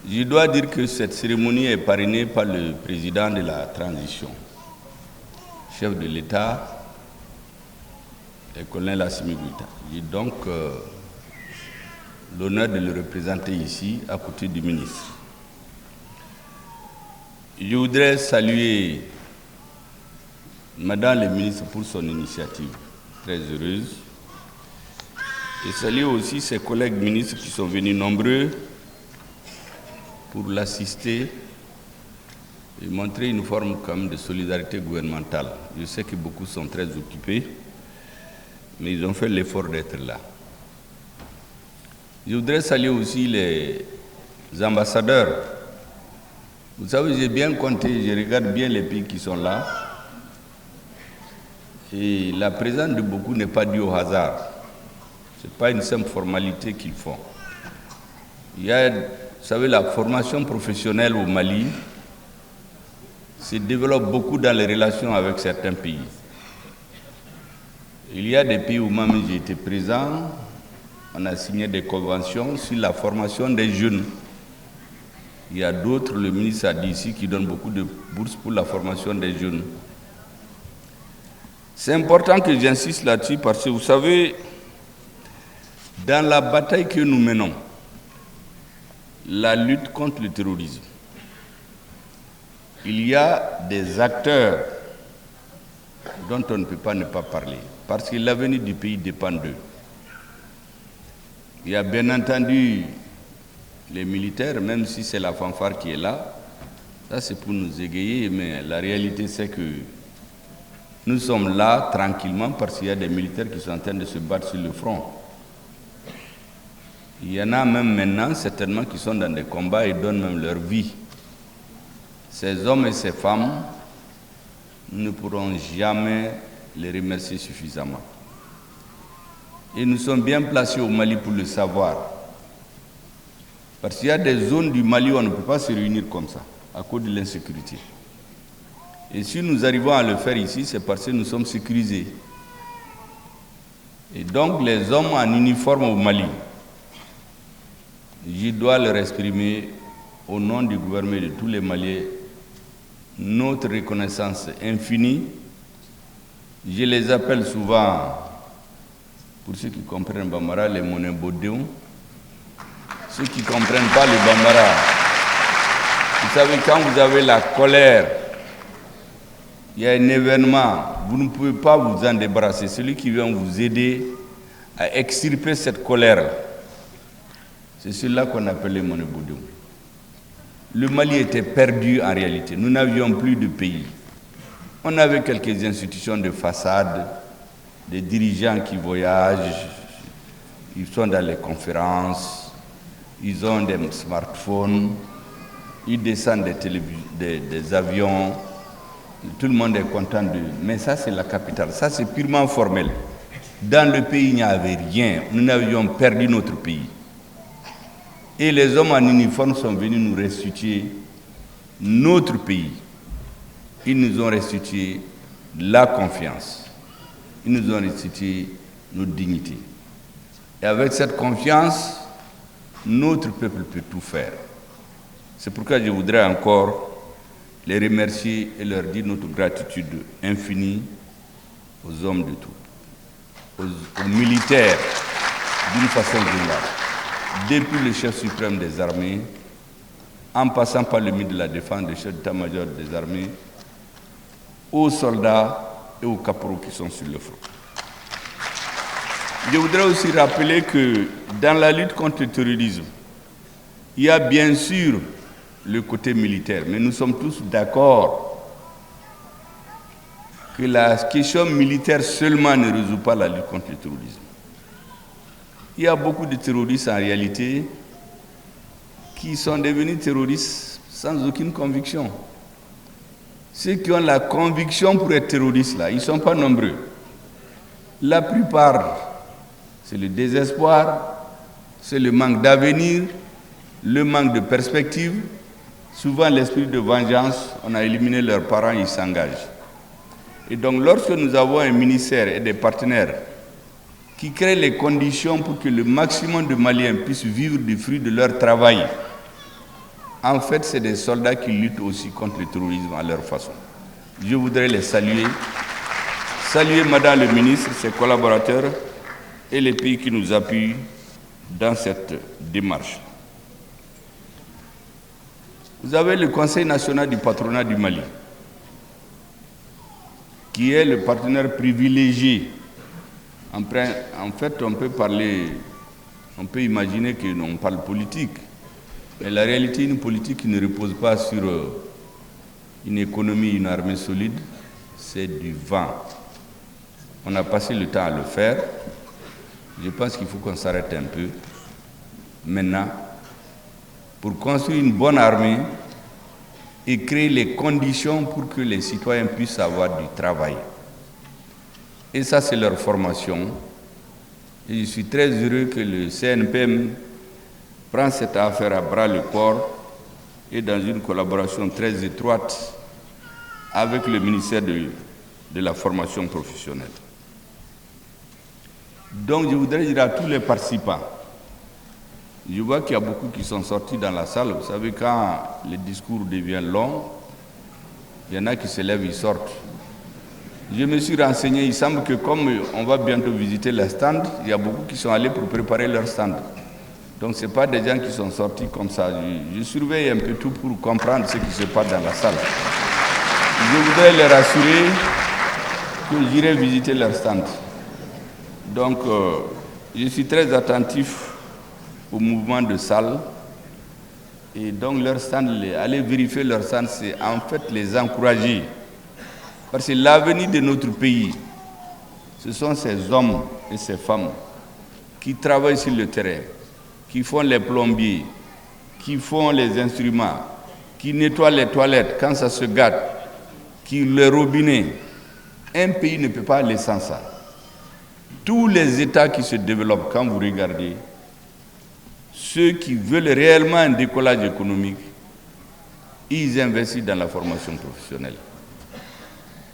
Je dois dire que cette cérémonie est parrainée par le président de la transition, chef de l'État, le colonel Assimi Goïta. J'ai donc l'honneur de le représenter ici, à côté du ministre. Je voudrais saluer Madame le ministre pour son initiative, très heureuse, et saluer aussi ses collègues ministres qui sont venus nombreux pour l'assister et montrer une forme quand même de solidarité gouvernementale. Je sais que beaucoup sont très occupés, mais ils ont fait l'effort d'être là. Je voudrais saluer aussi les ambassadeurs. Vous savez, j'ai bien compté, je regarde bien les pays qui sont là. Et la présence de beaucoup n'est pas due au hasard. Ce n'est pas une simple formalité qu'ils font. Il y a, vous savez, la formation professionnelle au Mali se développe beaucoup dans les relations avec certains pays. Il y a des pays où même j'ai été présent, on a signé des conventions sur la formation des jeunes. Il y a d'autres, le ministre a dit ici, qui donnent beaucoup de bourses pour la formation des jeunes. C'est important que j'insiste là-dessus parce que vous savez, dans la bataille que nous menons, la lutte contre le terrorisme, il y a des acteurs dont on ne peut pas ne pas parler, parce que l'avenir du pays dépend d'eux. Il y a bien entendu les militaires, même si c'est la fanfare qui est là, ça c'est pour nous égayer, mais la réalité c'est que nous sommes là tranquillement parce qu'il y a des militaires qui sont en train de se battre sur le front. Il y en a même maintenant, certainement, qui sont dans des combats et donnent même leur vie. Ces hommes et ces femmes, nous ne pourrons jamais les remercier suffisamment. Et nous sommes bien placés au Mali pour le savoir. Parce qu'il y a des zones du Mali où on ne peut pas se réunir comme ça, à cause de l'insécurité. Et si nous arrivons à le faire ici, c'est parce que nous sommes sécurisés. Et donc les hommes en uniforme au Mali, je dois leur exprimer au nom du gouvernement et de tous les Maliens notre reconnaissance infinie. Je les appelle souvent, pour ceux qui comprennent Bambara, les monnaies Bodéon. Ceux qui ne comprennent pas le Bambara, vous savez, quand vous avez la colère, il y a un événement, vous ne pouvez pas vous en débarrasser. Celui qui vient vous aider à extirper cette colère, c'est celui-là qu'on appelle les monnaies Bodéon. Le Mali était perdu en réalité. Nous n'avions plus de pays. On avait quelques institutions de façade, des dirigeants qui voyagent, ils sont dans les conférences, ils ont des smartphones, ils descendent des avions, tout le monde est content d'eux. Mais ça, c'est la capitale. Ça, c'est purement formel. Dans le pays, il n'y avait rien. Nous avions perdu notre pays. Et les hommes en uniforme sont venus nous restituer notre pays. Ils nous ont restitué la confiance. Ils nous ont restitué notre dignité. Et avec cette confiance, notre peuple peut tout faire. C'est pourquoi je voudrais encore les remercier et leur dire notre gratitude infinie aux hommes de tout, aux militaires d'une façon générale. Depuis le chef suprême des armées, en passant par le ministre de la Défense, le chef d'état-major des armées, aux soldats et aux caporaux qui sont sur le front. Je voudrais aussi rappeler que dans la lutte contre le terrorisme, il y a bien sûr le côté militaire, mais nous sommes tous d'accord que la question militaire seulement ne résout pas la lutte contre le terrorisme. Il y a beaucoup de terroristes en réalité qui sont devenus terroristes sans aucune conviction. Ceux qui ont la conviction pour être terroristes, là, ils ne sont pas nombreux. La plupart, c'est le désespoir, c'est le manque d'avenir, le manque de perspective, souvent l'esprit de vengeance, on a éliminé leurs parents, ils s'engagent. Et donc lorsque nous avons un ministère et des partenaires qui créent les conditions pour que le maximum de Maliens puissent vivre du fruit de leur travail, En fait, c'est des soldats qui luttent aussi contre le terrorisme à leur façon. Je voudrais les saluer. Saluer Madame le ministre, ses collaborateurs et les pays qui nous appuient dans cette démarche. Vous avez le Conseil national du patronat du Mali, qui est le partenaire privilégié. En fait, on peut imaginer qu'on parle politique, mais la réalité, une politique qui ne repose pas sur une économie, une armée solide, c'est du vent. On a passé le temps à le faire. Je pense qu'il faut qu'on s'arrête un peu maintenant pour construire une bonne armée et créer les conditions pour que les citoyens puissent avoir du travail. Et ça, c'est leur formation. Et je suis très heureux que le CNPM prenne cette affaire à bras le corps et dans une collaboration très étroite avec le ministère de la formation professionnelle. Donc, je voudrais dire à tous les participants, je vois qu'il y a beaucoup qui sont sortis dans la salle. Vous savez, quand le discours devient long, il y en a qui se lèvent, ils sortent. Je me suis renseigné, il semble que comme on va bientôt visiter les stands, il y a beaucoup qui sont allés pour préparer leur stand. Donc, ce n'est pas des gens qui sont sortis comme ça. Je surveille un peu tout pour comprendre ce qui se passe dans la salle. Je voudrais les rassurer que j'irai visiter leur stand. Donc, je suis très attentif au mouvement de salle. Et donc, leur stand, aller vérifier leur stand, c'est en fait les encourager. Parce que l'avenir de notre pays, ce sont ces hommes et ces femmes qui travaillent sur le terrain, qui font les plombiers, qui font les instruments, qui nettoient les toilettes quand ça se gâte, qui les robinets. Un pays ne peut pas aller sans ça. Tous les États qui se développent, quand vous regardez, ceux qui veulent réellement un décollage économique, ils investissent dans la formation professionnelle.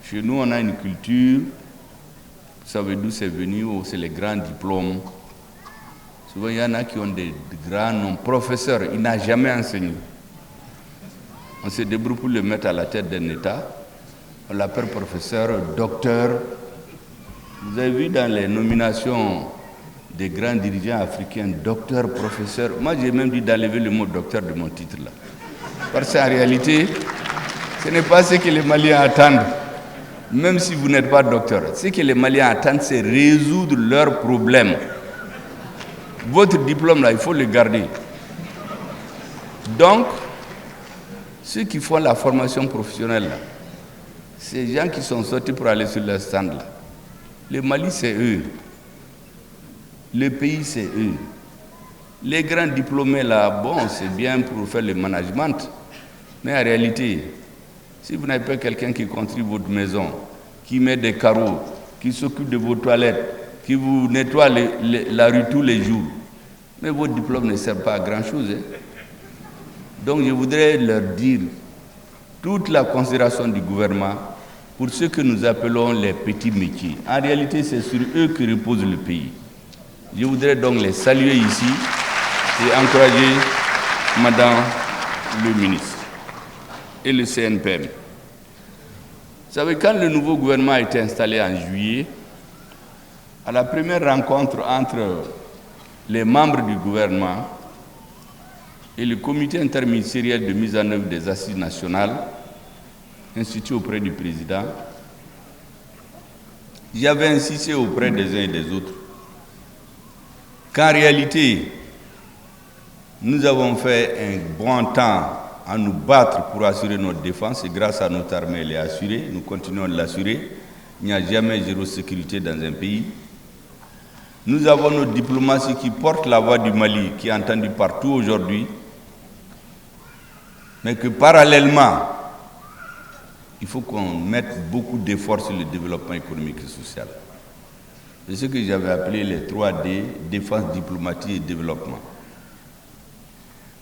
Chez nous, on a une culture, vous savez d'où c'est venu, c'est les grands diplômes. Souvent, il y en a qui ont des grands noms. Professeur, il n'a jamais enseigné. On se débrouille pour le mettre à la tête d'un État. On l'appelle professeur, docteur. Vous avez vu dans les nominations des grands dirigeants africains, docteur, professeur. Moi, j'ai même dit d'enlever le mot docteur de mon titre là. Parce qu'en réalité, ce n'est pas ce que les Maliens attendent. Même si vous n'êtes pas docteur, ce que les Maliens attendent, c'est résoudre leurs problèmes. Votre diplôme là, il faut le garder. Donc, ceux qui font la formation professionnelle là, ces gens qui sont sortis pour aller sur leur stand là, le Mali c'est eux, le pays c'est eux. Les grands diplômés là, bon, c'est bien pour faire le management, mais en réalité, si vous n'avez pas quelqu'un qui construit votre maison, qui met des carreaux, qui s'occupe de vos toilettes, qui vous nettoie la rue tous les jours, mais votre diplôme ne sert pas à grand-chose. Hein. Donc je voudrais leur dire toute la considération du gouvernement pour ce que nous appelons les petits métiers. En réalité, c'est sur eux que repose le pays. Je voudrais donc les saluer ici et encourager Madame le ministre et le CNPM. Vous savez, quand le nouveau gouvernement a été installé en juillet, à la première rencontre entre les membres du gouvernement et le comité interministériel de mise en œuvre des assises nationales, institué auprès du président, j'avais insisté auprès des uns et des autres qu'en réalité, nous avons fait un bon temps à nous battre pour assurer notre défense et grâce à notre armée, elle est assurée, nous continuons de l'assurer. Il n'y a jamais zéro sécurité dans un pays. Nous avons notre diplomatie qui porte la voix du Mali, qui est entendue partout aujourd'hui, mais que parallèlement, il faut qu'on mette beaucoup d'efforts sur le développement économique et social. C'est ce que j'avais appelé les 3D, défense, diplomatie et développement.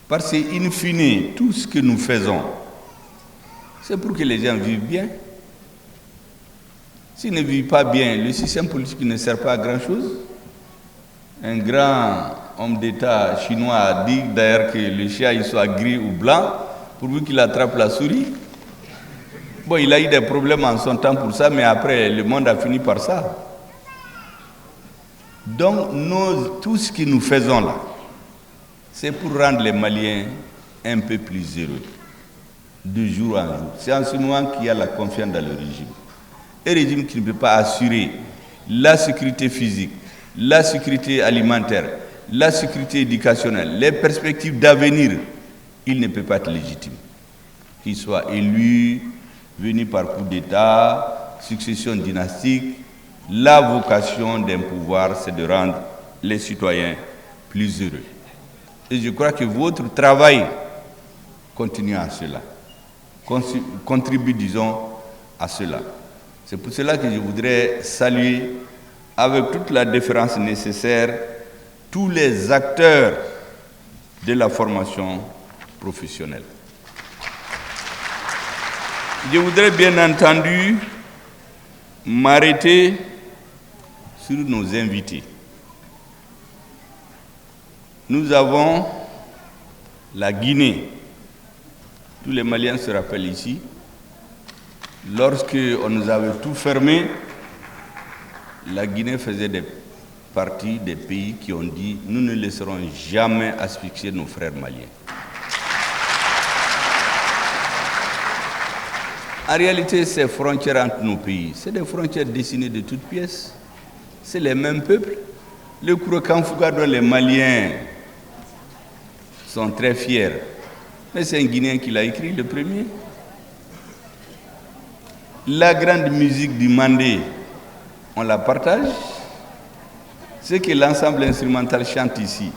Parce qu'in fine, tout ce que nous faisons, c'est pour que les gens vivent bien. S'ils ne vivent pas bien, le système politique ne sert pas à grand-chose. Un grand homme d'État chinois a dit d'ailleurs que le chien il soit gris ou blanc, pourvu qu'il attrape la souris. Bon, il a eu des problèmes en son temps pour ça, mais après, le monde a fini par ça. Donc, tout ce que nous faisons là, c'est pour rendre les Maliens un peu plus heureux, de jour en jour. C'est en ce moment qu'il y a la confiance dans le régime. Un régime qui ne peut pas assurer la sécurité physique, la sécurité alimentaire, la sécurité éducationnelle, les perspectives d'avenir, il ne peut pas être légitime. Qu'il soit élu, venu par coup d'État, succession dynastique, la vocation d'un pouvoir, c'est de rendre les citoyens plus heureux. Et je crois que votre travail continue à cela, contribue, disons, à cela. C'est pour cela que je voudrais saluer, avec toute la déférence nécessaire, tous les acteurs de la formation professionnelle. Je voudrais bien entendu m'arrêter sur nos invités. Nous avons la Guinée. Tous les Maliens se rappellent ici. Lorsque on nous avait tout fermé, la Guinée faisait partie des pays qui ont dit « Nous ne laisserons jamais asphyxier nos frères maliens ». En réalité, ces frontières entre nos pays, c'est des frontières dessinées de toutes pièces. C'est les mêmes peuples. Le Kourakan-Fouga dont les Maliens sont très fiers, mais c'est un Guinéen qui l'a écrit, le premier. La grande musique du Mandé, on la partage. Ce que l'ensemble instrumental chante ici,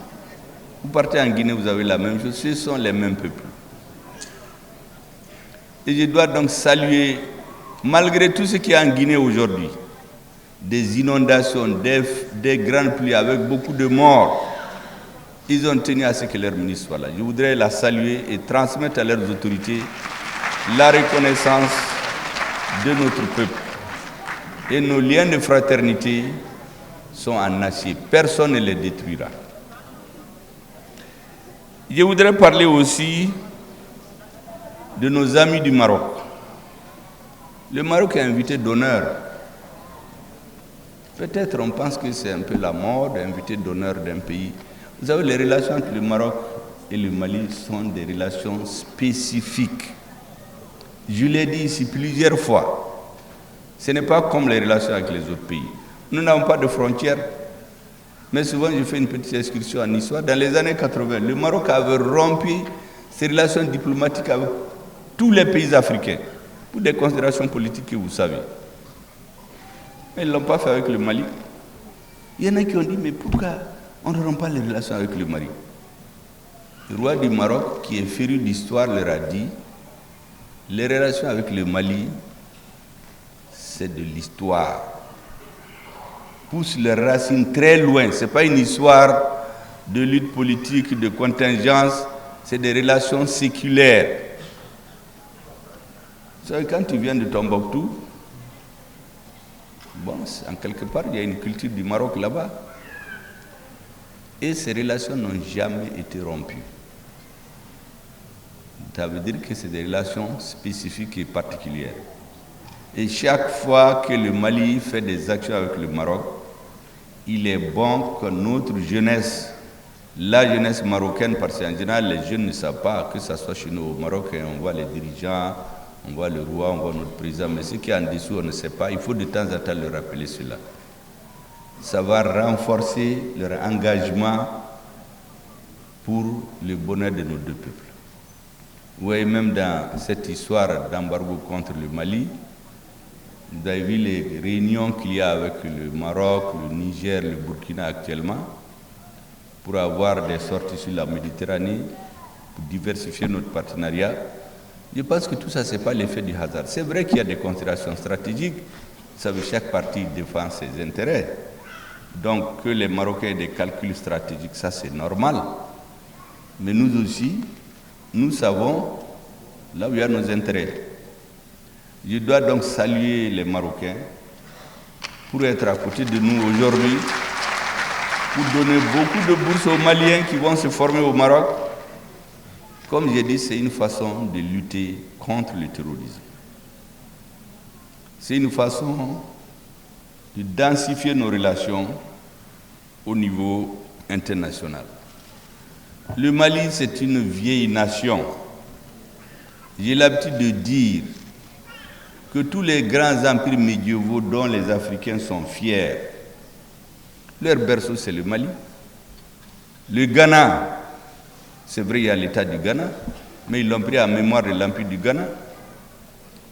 vous partez en Guinée, vous avez la même chose, ce sont les mêmes peuples. Et je dois donc saluer, malgré tout ce qu'il y a en Guinée aujourd'hui, des inondations, des grandes pluies avec beaucoup de morts, ils ont tenu à ce que leur ministre soit là. Je voudrais la saluer et transmettre à leurs autorités la reconnaissance de notre peuple. Et nos liens de fraternité sont en acier. Personne ne les détruira. Je voudrais parler aussi de nos amis du Maroc. Le Maroc est invité d'honneur. Peut-être on pense que c'est un peu la mode, invité d'honneur d'un pays. Vous savez, les relations entre le Maroc et le Mali sont des relations spécifiques. Je l'ai dit ici plusieurs fois. Ce n'est pas comme les relations avec les autres pays. Nous n'avons pas de frontières. Mais souvent, je fais une petite excursion en histoire. Dans les années 80, le Maroc avait rompu ses relations diplomatiques avec tous les pays africains, pour des considérations politiques que vous savez. Mais ils ne l'ont pas fait avec le Mali. Il y en a qui ont dit, mais pourquoi on ne rompt pas les relations avec le Mali? Le roi du Maroc, qui est féru d'histoire, leur a dit, les relations avec le Mali, c'est de l'histoire. Pousse les racines très loin. Ce n'est pas une histoire de lutte politique, de contingence, c'est des relations séculaires. Vous savez, quand tu viens de Tombouctou, bon, en quelque part, il y a une culture du Maroc là-bas. Et ces relations n'ont jamais été rompues. Ça veut dire que c'est des relations spécifiques et particulières. Et chaque fois que le Mali fait des actions avec le Maroc, il est bon que notre jeunesse, la jeunesse marocaine, parce qu'en général, les jeunes ne savent pas que ce soit chez nous au Maroc, on voit les dirigeants, on voit le roi, on voit notre président, mais ce qui est en dessous, on ne sait pas. Il faut de temps en temps leur rappeler cela. Ça va renforcer leur engagement pour le bonheur de nos deux peuples. Vous voyez, même dans cette histoire d'embargo contre le Mali, vous avez vu les réunions qu'il y a avec le Maroc, le Niger, le Burkina actuellement, pour avoir des sorties sur la Méditerranée, pour diversifier notre partenariat. Je pense que tout ça, ce n'est pas l'effet du hasard. C'est vrai qu'il y a des considérations stratégiques. Vous savez, chaque parti défend ses intérêts. Donc, que les Marocains aient des calculs stratégiques, ça c'est normal. Mais nous aussi, nous savons là où il y a nos intérêts. Je dois donc saluer les Marocains pour être à côté de nous aujourd'hui pour donner beaucoup de bourses aux Maliens qui vont se former au Maroc. Comme j'ai dit, c'est une façon de lutter contre le terrorisme. C'est une façon de densifier nos relations au niveau international. Le Mali, c'est une vieille nation. J'ai l'habitude de dire que tous les grands empires médiévaux dont les Africains sont fiers, leur berceau, c'est le Mali. Le Ghana, c'est vrai, il y a l'état du Ghana, mais ils l'ont pris en mémoire de l'empire du Ghana.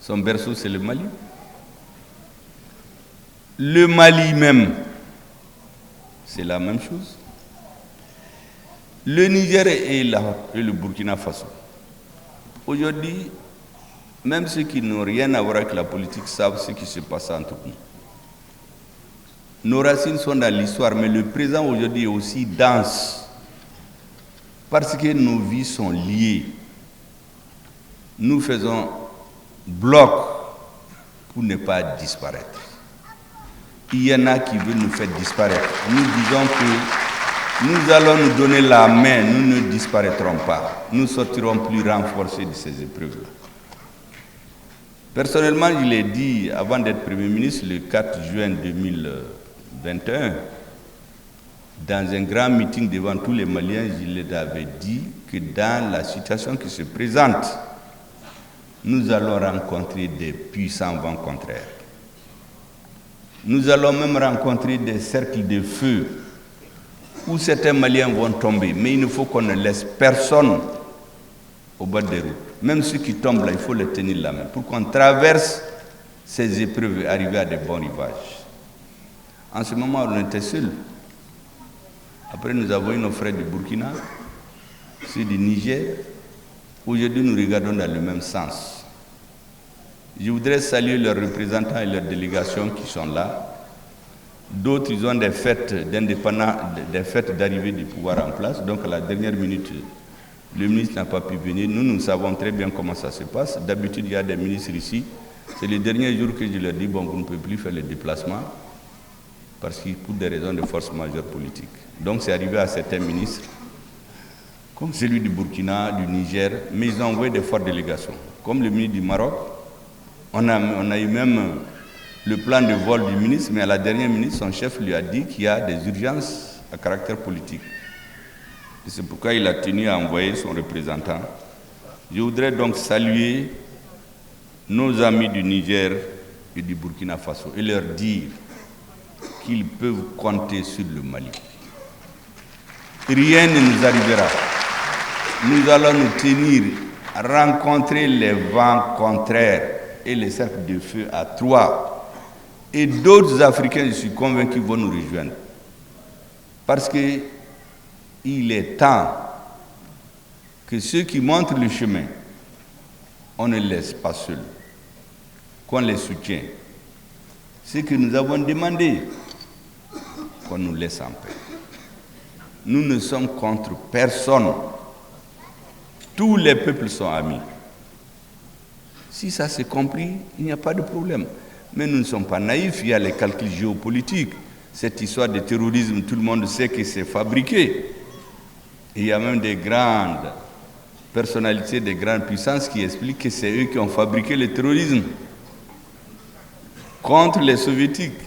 Son berceau, c'est le Mali. Le Mali même, c'est la même chose. Le Niger et le Burkina Faso. Aujourd'hui, même ceux qui n'ont rien à voir avec la politique savent ce qui se passe entre nous. Nos racines sont dans l'histoire, mais le présent aujourd'hui est aussi dense. Parce que nos vies sont liées. Nous faisons bloc pour ne pas disparaître. Il y en a qui veulent nous faire disparaître. Nous disons que nous allons nous donner la main, nous ne disparaîtrons pas. Nous sortirons plus renforcés de ces épreuves. Personnellement, je l'ai dit avant d'être Premier ministre le 4 juin 2021, dans un grand meeting devant tous les Maliens, je leur avais dit que dans la situation qui se présente, nous allons rencontrer des puissants vents contraires. Nous allons même rencontrer des cercles de feu où certains Maliens vont tomber. Mais il ne faut qu'on ne laisse personne au bas des routes. Même ceux qui tombent là, il faut les tenir la main pour qu'on traverse ces épreuves et arriver à de bons rivages. En ce moment, on était seuls. Après, nous avons eu nos frères du Burkina, ceux du Niger. Aujourd'hui, nous regardons dans le même sens. Je voudrais saluer leurs représentants et leurs délégations qui sont là. D'autres, ils ont des fêtes d'indépendance, des fêtes d'arrivée du pouvoir en place. Donc, à la dernière minute, le ministre n'a pas pu venir. Nous savons très bien comment ça se passe. D'habitude, il y a des ministres ici. C'est le dernier jour que je leur dis, bon, vous ne pouvez plus faire le déplacement parce que pour des raisons de force majeure politique. Donc, c'est arrivé à certains ministres, comme celui du Burkina, du Niger, mais ils ont envoyé des fortes délégations. Comme le ministre du Maroc, on a eu même le plan de vol du ministre, mais à la dernière minute, son chef lui a dit qu'il y a des urgences à caractère politique. Et c'est pourquoi il a tenu à envoyer son représentant. Je voudrais donc saluer nos amis du Niger et du Burkina Faso et leur dire qu'ils peuvent compter sur le Mali. Rien ne nous arrivera. Nous allons nous tenir à rencontrer les vents contraires et les cercles de feu à Troyes. Et d'autres Africains, je suis convaincu, vont nous rejoindre. Parce qu'il est temps que ceux qui montrent le chemin, on ne les laisse pas seuls, qu'on les soutient. Ce que nous avons demandé, qu'on nous laisse en paix. Nous ne sommes contre personne. Tous les peuples sont amis. Si ça s'est compris, il n'y a pas de problème. Mais nous ne sommes pas naïfs, il y a les calculs géopolitiques. Cette histoire de terrorisme, tout le monde sait que c'est fabriqué. Et il y a même des grandes personnalités, des grandes puissances qui expliquent que c'est eux qui ont fabriqué le terrorisme contre les soviétiques.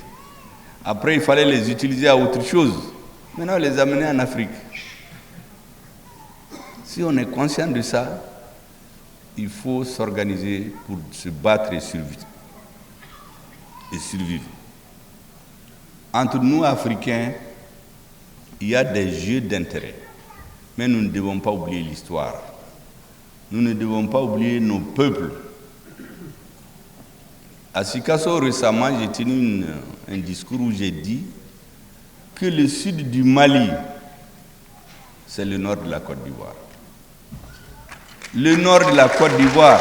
Après, il fallait les utiliser à autre chose. Maintenant, les amener en Afrique. Si on est conscient de ça, il faut s'organiser pour se battre et survivre. Entre nous, Africains, il y a des jeux d'intérêt. Mais nous ne devons pas oublier l'histoire. Nous ne devons pas oublier nos peuples. À Sikasso, récemment, j'ai tenu un discours où j'ai dit que le sud du Mali, c'est le nord de la Côte d'Ivoire. Le nord de la Côte d'Ivoire,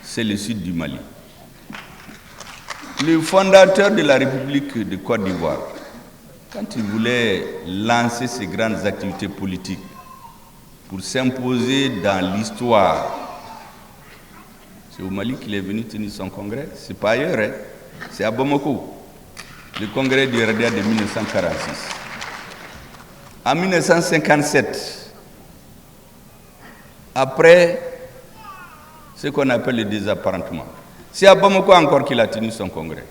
c'est le sud du Mali. Le fondateur de la République de Côte d'Ivoire, quand il voulait lancer ses grandes activités politiques pour s'imposer dans l'histoire, c'est au Mali qu'il est venu tenir son congrès. C'est pas ailleurs, hein? C'est à Bamako. le congrès du RDA de 1946. En 1957, après ce qu'on appelle le désapparentement, c'est à Bamako encore qu'il a tenu son congrès.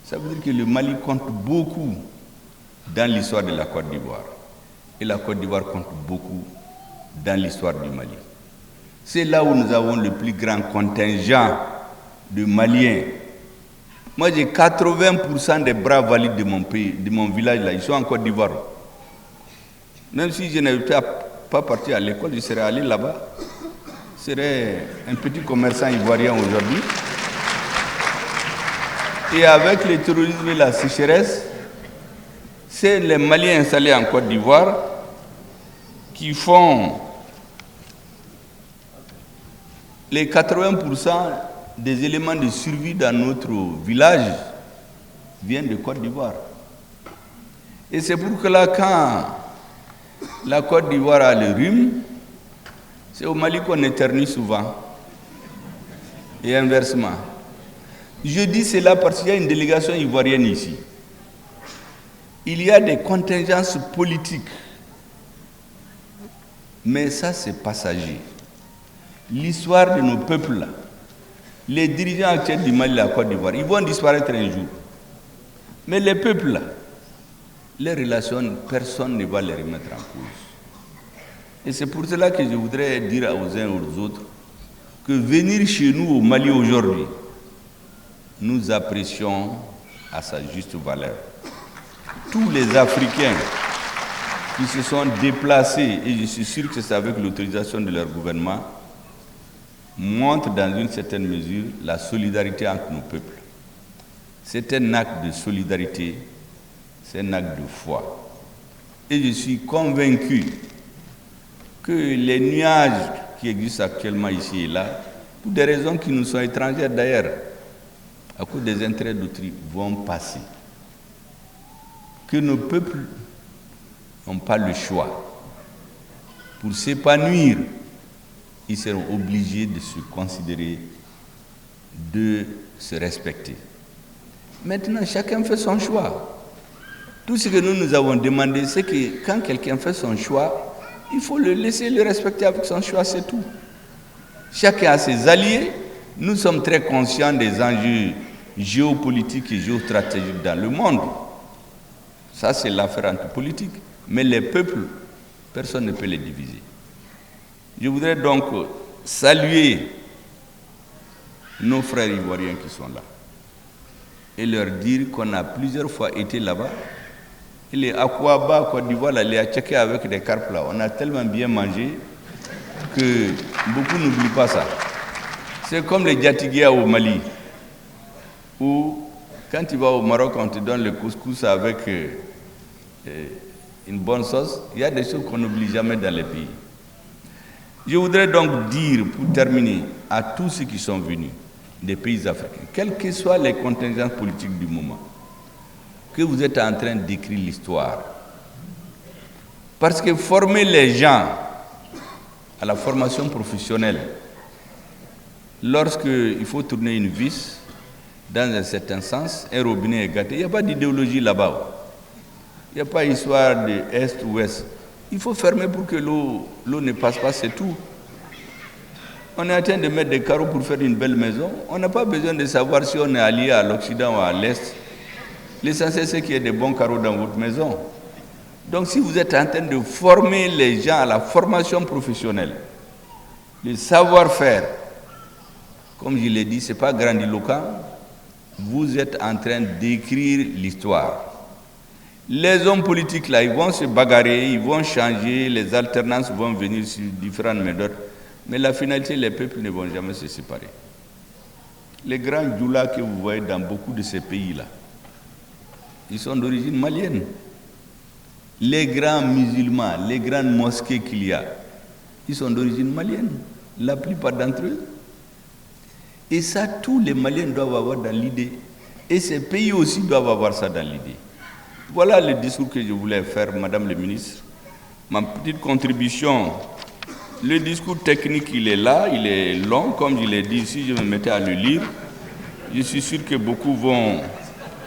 Ça veut dire que le Mali compte beaucoup dans l'histoire de la Côte d'Ivoire. Et la Côte d'Ivoire compte beaucoup dans l'histoire du Mali. C'est là où nous avons le plus grand contingent de Maliens. Moi, j'ai 80% des bras valides de mon pays, de mon village là, ils sont en Côte d'Ivoire. Même si je n'étais pas parti à l'école, je serais allé là-bas. Je serais un petit commerçant ivoirien aujourd'hui. Et avec le terrorisme et la sécheresse, c'est les Maliens installés en Côte d'Ivoire qui font les 80% des éléments de survie dans notre village viennent de Côte d'Ivoire. Et c'est pour que là, quand la Côte d'Ivoire a le rhume, c'est au Mali qu'on éternue souvent. Et inversement. Je dis cela parce qu'il y a une délégation ivoirienne ici. Il y a des contingences politiques. Mais ça, c'est passager. L'histoire de nos peuples, là, les dirigeants actuels du Mali et de la Côte d'Ivoire, ils vont disparaître un jour. Mais les peuples, là, les relations, personne ne va les remettre en cause. Et c'est pour cela que je voudrais dire aux uns et aux autres que venir chez nous au Mali aujourd'hui, nous apprécions à sa juste valeur. Tous les Africains qui se sont déplacés, et je suis sûr que c'est avec l'autorisation de leur gouvernement, montrent dans une certaine mesure la solidarité entre nos peuples. C'est un acte de solidarité, c'est un acte de foi. Et je suis convaincu que les nuages qui existent actuellement ici et là, pour des raisons qui nous sont étrangères d'ailleurs, à cause des intérêts d'autrui, vont passer. Que nos peuples n'ont pas le choix. Pour s'épanouir, ils seront obligés de se considérer, de se respecter. Maintenant, chacun fait son choix. Tout ce que nous avons demandé, c'est que quand quelqu'un fait son choix, il faut le laisser le respecter avec son choix, c'est tout. Chacun a ses alliés. Nous sommes très conscients des enjeux géopolitiques et géostratégiques dans le monde. Ça, c'est l'affaire entre politiques. Mais les peuples, personne ne peut les diviser. Je voudrais donc saluer nos frères ivoiriens qui sont là et leur dire qu'on a plusieurs fois été là-bas. Et les Akwaba, Côte d'Ivoire, les Atchèques avec des carpes là, on a tellement bien mangé que beaucoup n'oublient pas ça. C'est comme les Djatiguéa au Mali, où quand tu vas au Maroc, on te donne le couscous avec une bonne sauce. Il y a des choses qu'on n'oublie jamais dans les pays. Je voudrais donc dire, pour terminer, à tous ceux qui sont venus des pays africains, quelles que soient les contingences politiques du moment, que vous êtes en train d'écrire l'histoire. Parce que former les gens à la formation professionnelle, lorsqu'il faut tourner une vis, dans un certain sens, un robinet est gâté. Il n'y a pas d'idéologie là-bas. Il n'y a pas d'histoire de Est ou Ouest. Il faut fermer pour que l'eau ne passe pas, c'est tout. On est en train de mettre des carreaux pour faire une belle maison. On n'a pas besoin de savoir si on est allié à l'Occident ou à l'Est. L'essentiel, c'est qu'il y ait des bons carreaux dans votre maison. Donc, si vous êtes en train de former les gens à la formation professionnelle, le savoir-faire, comme je l'ai dit, ce n'est pas grandiloquent, vous êtes en train d'écrire l'histoire. Les hommes politiques, là, ils vont se bagarrer, ils vont changer, les alternances vont venir sur différentes méthodes. Mais la finalité, les peuples ne vont jamais se séparer. Les grands djoulas que vous voyez dans beaucoup de ces pays-là, ils sont d'origine malienne. Les grands musulmans, les grandes mosquées qu'il y a, ils sont d'origine malienne, la plupart d'entre eux. Et ça, tous les Maliens doivent avoir dans l'idée. Et ces pays aussi doivent avoir ça dans l'idée. Voilà le discours que je voulais faire, Madame le ministre. Ma petite contribution. Le discours technique, il est là, il est long. Comme je l'ai dit, si je me mettais à le lire, je suis sûr que beaucoup vont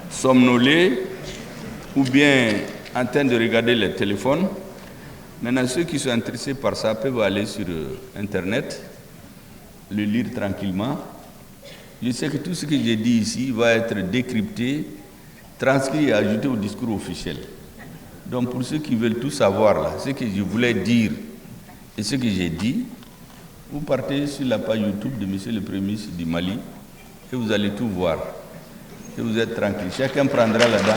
somnolés ou bien en train de regarder les téléphones. Maintenant, ceux qui sont intéressés par ça peuvent aller sur Internet, le lire tranquillement. Je sais que tout ce que j'ai dit ici va être décrypté, transcrit et ajouté au discours officiel. Donc pour ceux qui veulent tout savoir, là, ce que je voulais dire et ce que j'ai dit, vous partez sur la page YouTube de M. le Premier ministre du Mali et vous allez tout voir. Et vous êtes tranquille. Chacun prendra là-dedans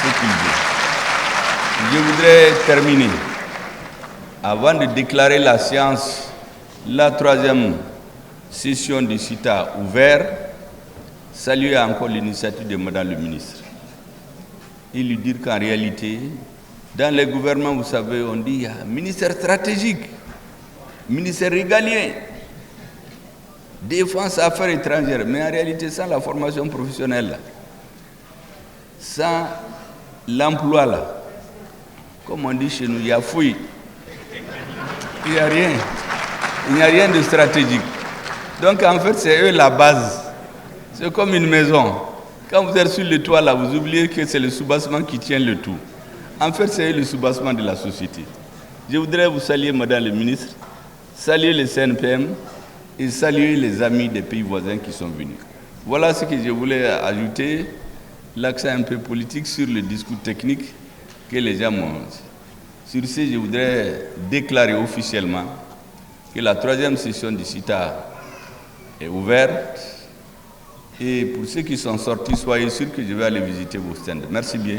ce qu'il veut. Je voudrais terminer, avant de déclarer la séance, la 3e session du CITA ouverte, saluer encore l'initiative de Madame le ministre. Et lui dire qu'en réalité, dans les gouvernements, vous savez, on dit il y a ministère stratégique, ministère régalien, défense, affaires étrangères, mais en réalité, sans la formation professionnelle, sans l'emploi, là, comme on dit chez nous, il y a fouille. Il n'y a rien. Il n'y a rien de stratégique. Donc en fait, c'est eux la base. C'est comme une maison. Quand vous êtes sur le toit, là, vous oubliez que c'est le soubassement qui tient le tout. En fait, c'est le soubassement de la société. Je voudrais vous saluer, Madame le ministre, saluer le CNPM et saluer les amis des pays voisins qui sont venus. Voilà ce que je voulais ajouter, l'accent un peu politique sur le discours technique que les gens m'ont. Sur ce, je voudrais déclarer officiellement que la 3e session du CITA est ouverte. Et pour ceux qui sont sortis, soyez sûrs que je vais aller visiter vos stands. Merci bien.